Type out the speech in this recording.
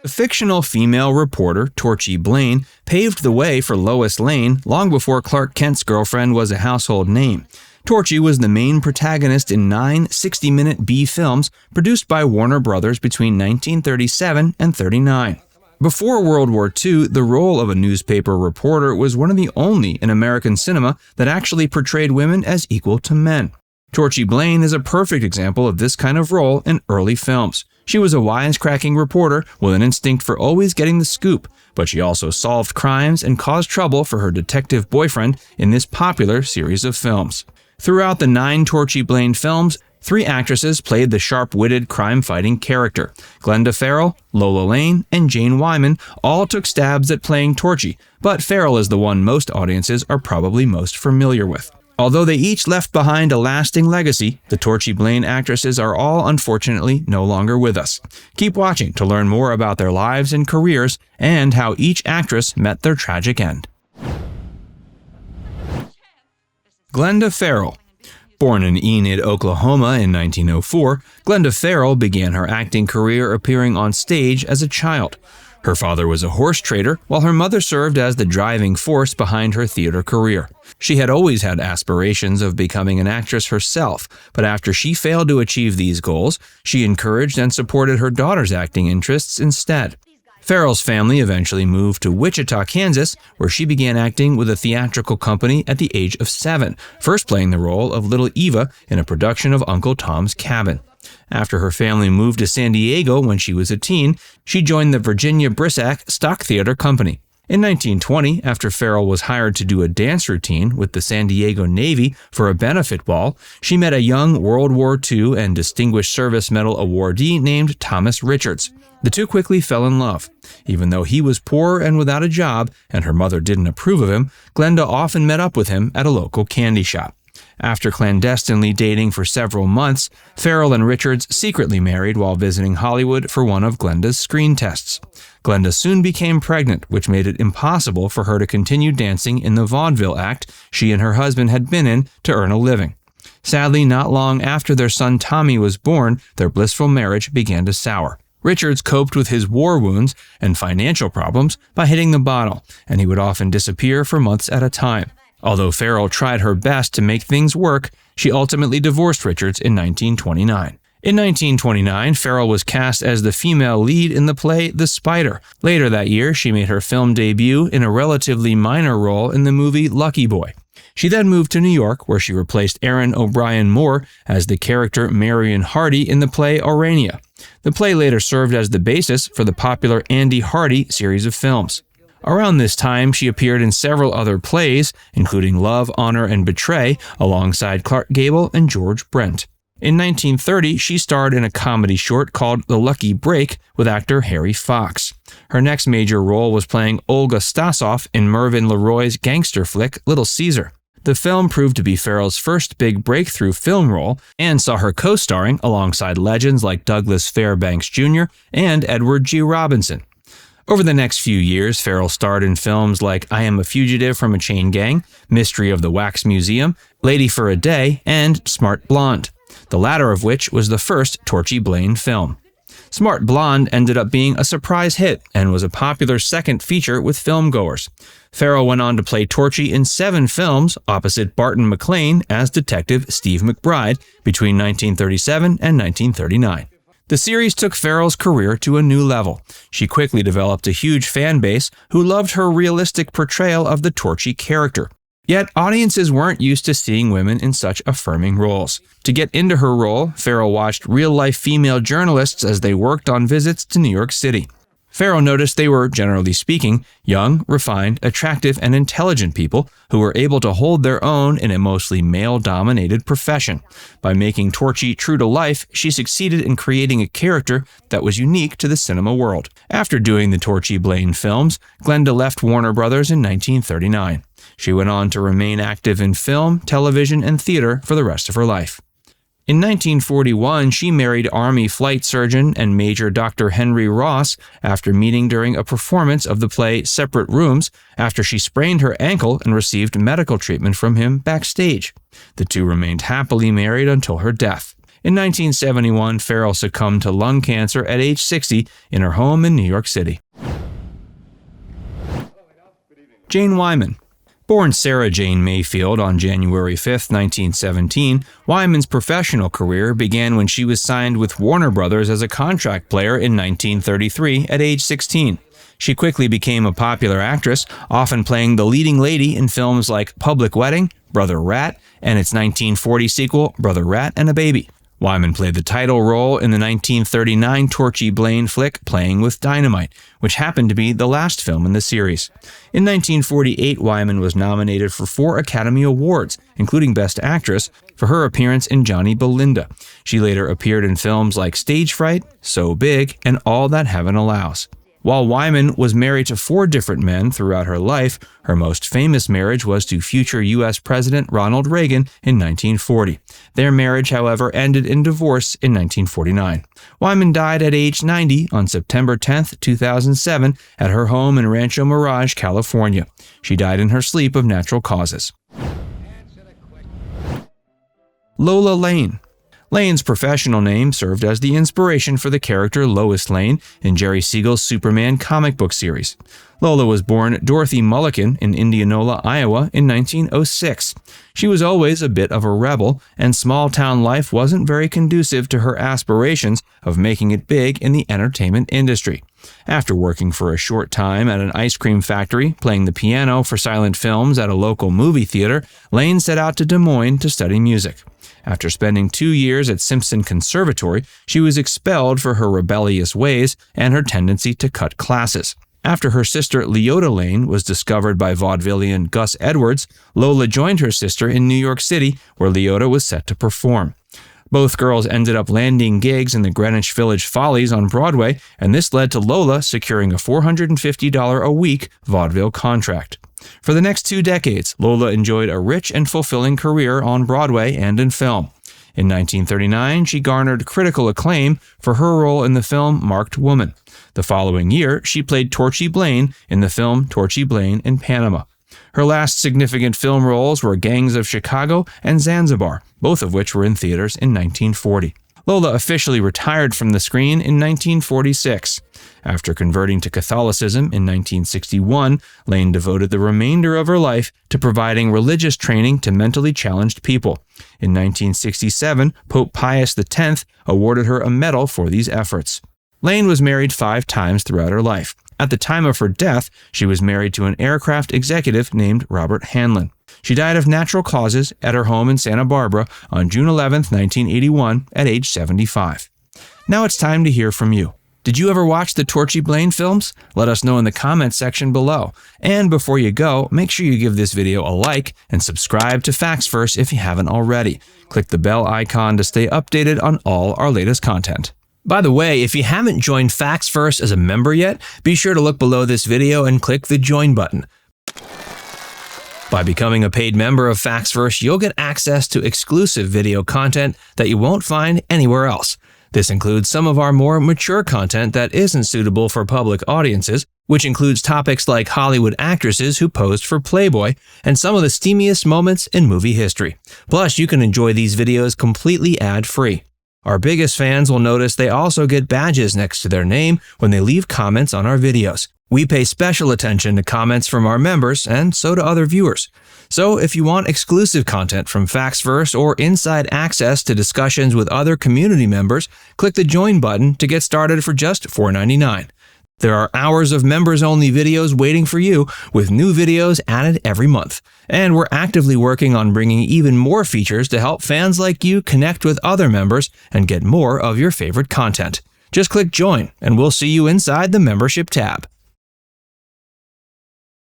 The fictional female reporter, Torchy Blane, paved the way for Lois Lane long before Clark Kent's girlfriend was a household name. Torchy was the main protagonist in 9 60-minute B films produced by Warner Brothers between 1937 and 39. Before World War II, the role of a newspaper reporter was one of the only in American cinema that actually portrayed women as equal to men. Torchy Blane is a perfect example of this kind of role in early films. She was a wisecracking reporter with an instinct for always getting the scoop, but she also solved crimes and caused trouble for her detective boyfriend in this popular series of films. Throughout the 9 Torchy Blane films, 3 actresses played the sharp-witted crime-fighting character. Glenda Farrell, Lola Lane, and Jane Wyman all took stabs at playing Torchy, but Farrell is the one most audiences are probably most familiar with. Although they each left behind a lasting legacy, the Torchy Blane actresses are all unfortunately no longer with us. Keep watching to learn more about their lives and careers and how each actress met their tragic end. Glenda Farrell. Born in Enid, Oklahoma in 1904, Glenda Farrell began her acting career appearing on stage as a child. Her father was a horse trader, while her mother served as the driving force behind her theater career. She had always had aspirations of becoming an actress herself, but after she failed to achieve these goals, she encouraged and supported her daughter's acting interests instead. Farrell's family eventually moved to Wichita, Kansas, where she began acting with a theatrical company at the age of 7, first playing the role of Little Eva in a production of Uncle Tom's Cabin. After her family moved to San Diego when she was a teen, she joined the Virginia Brissac Stock Theater Company. In 1920, after Farrell was hired to do a dance routine with the San Diego Navy for a benefit ball, she met a young World War II and Distinguished Service Medal awardee named Thomas Richards. The two quickly fell in love. Even though he was poor and without a job, and her mother didn't approve of him, Glenda often met up with him at a local candy shop. After clandestinely dating for several months, Farrell and Richards secretly married while visiting Hollywood for one of Glenda's screen tests. Glenda soon became pregnant, which made it impossible for her to continue dancing in the vaudeville act she and her husband had been in to earn a living. Sadly, not long after their son Tommy was born, their blissful marriage began to sour. Richards coped with his war wounds and financial problems by hitting the bottle, and he would often disappear for months at a time. Although Farrell tried her best to make things work, she ultimately divorced Richards in 1929. In 1929, Farrell was cast as the female lead in the play The Spider. Later that year, she made her film debut in a relatively minor role in the movie Lucky Boy. She then moved to New York, where she replaced Erin O'Brien Moore as the character Marion Hardy in the play Aurania. The play later served as the basis for the popular Andy Hardy series of films. Around this time, she appeared in several other plays, including Love, Honor, and Betray, alongside Clark Gable and George Brent. In 1930, she starred in a comedy short called The Lucky Break with actor Harry Fox. Her next major role was playing Olga Stasov in Mervyn LeRoy's gangster flick Little Caesar. The film proved to be Farrell's first big breakthrough film role and saw her co-starring alongside legends like Douglas Fairbanks Jr. and Edward G. Robinson. Over the next few years, Farrell starred in films like I Am a Fugitive from a Chain Gang, Mystery of the Wax Museum, Lady for a Day, and Smart Blonde, the latter of which was the first Torchy Blane film. Smart Blonde ended up being a surprise hit and was a popular second feature with filmgoers. Farrell went on to play Torchy in 7 films opposite Barton McLean as Detective Steve McBride between 1937 and 1939. The series took Farrell's career to a new level. She quickly developed a huge fan base who loved her realistic portrayal of the Torchy character. Yet, audiences weren't used to seeing women in such affirming roles. To get into her role, Farrell watched real-life female journalists as they worked on visits to New York City. Farrell noticed they were, generally speaking, young, refined, attractive, and intelligent people who were able to hold their own in a mostly male-dominated profession. By making Torchy true to life, she succeeded in creating a character that was unique to the cinema world. After doing the Torchy Blane films, Glenda left Warner Brothers in 1939. She went on to remain active in film, television, and theater for the rest of her life. In 1941, she married Army flight surgeon and Major Dr. Henry Ross after meeting during a performance of the play Separate Rooms after she sprained her ankle and received medical treatment from him backstage. The two remained happily married until her death. In 1971, Farrell succumbed to lung cancer at age 60 in her home in New York City. Jane Wyman. Born Sarah Jane Mayfield on January 5, 1917, Wyman's professional career began when she was signed with Warner Brothers as a contract player in 1933 at age 16. She quickly became a popular actress, often playing the leading lady in films like Public Wedding, Brother Rat, and its 1940 sequel, Brother Rat and a Baby. Wyman played the title role in the 1939 Torchy Blane flick Playing with Dynamite, which happened to be the last film in the series. In 1948, Wyman was nominated for 4 Academy Awards, including Best Actress, for her appearance in Johnny Belinda. She later appeared in films like Stage Fright, So Big, and All That Heaven Allows. While Wyman was married to 4 different men throughout her life, her most famous marriage was to future U.S. President Ronald Reagan in 1940. Their marriage, however, ended in divorce in 1949. Wyman died at age 90 on September 10, 2007, at her home in Rancho Mirage, California. She died in her sleep of natural causes. Lola Lane. Lane's professional name served as the inspiration for the character Lois Lane in Jerry Siegel's Superman comic book series. Lola was born Dorothy Mulliken in Indianola, Iowa in 1906. She was always a bit of a rebel, and small-town life wasn't very conducive to her aspirations of making it big in the entertainment industry. After working for a short time at an ice cream factory, playing the piano for silent films at a local movie theater, Lane set out to Des Moines to study music. After spending 2 years at Simpson Conservatory, she was expelled for her rebellious ways and her tendency to cut classes. After her sister Lola Lane was discovered by vaudevillian Gus Edwards, Lola joined her sister in New York City, where Lola was set to perform. Both girls ended up landing gigs in the Greenwich Village Follies on Broadway, and this led to Lola securing a $450 a week vaudeville contract. For the next 2 decades, Lola enjoyed a rich and fulfilling career on Broadway and in film. In 1939, she garnered critical acclaim for her role in the film Marked Woman. The following year, she played Torchy Blane in the film Torchy Blane in Panama. Her last significant film roles were Gangs of Chicago and Zanzibar, both of which were in theaters in 1940. Lola officially retired from the screen in 1946. After converting to Catholicism in 1961, Lane devoted the remainder of her life to providing religious training to mentally challenged people. In 1967, Pope Pius X awarded her a medal for these efforts. Lane was married 5 times throughout her life. At the time of her death, she was married to an aircraft executive named Robert Hanlon. She died of natural causes at her home in Santa Barbara on June 11, 1981, at age 75. Now it's time to hear from you. Did you ever watch the Torchy Blane films? Let us know in the comments section below. And before you go, make sure you give this video a like and subscribe to Facts Verse if you haven't already. Click the bell icon to stay updated on all our latest content. By the way, if you haven't joined Facts Verse as a member yet, be sure to look below this video and click the join button. By becoming a paid member of Factsverse, you'll get access to exclusive video content that you won't find anywhere else. This includes some of our more mature content that isn't suitable for public audiences, which includes topics like Hollywood actresses who posed for Playboy and some of the steamiest moments in movie history. Plus, you can enjoy these videos completely ad-free. Our biggest fans will notice they also get badges next to their name when they leave comments on our videos. We pay special attention to comments from our members, and so do other viewers. So if you want exclusive content from Factsverse or inside access to discussions with other community members, click the join button to get started for just $4.99. There are hours of members-only videos waiting for you, with new videos added every month. And we're actively working on bringing even more features to help fans like you connect with other members and get more of your favorite content. Just click join, and we'll see you inside the membership tab.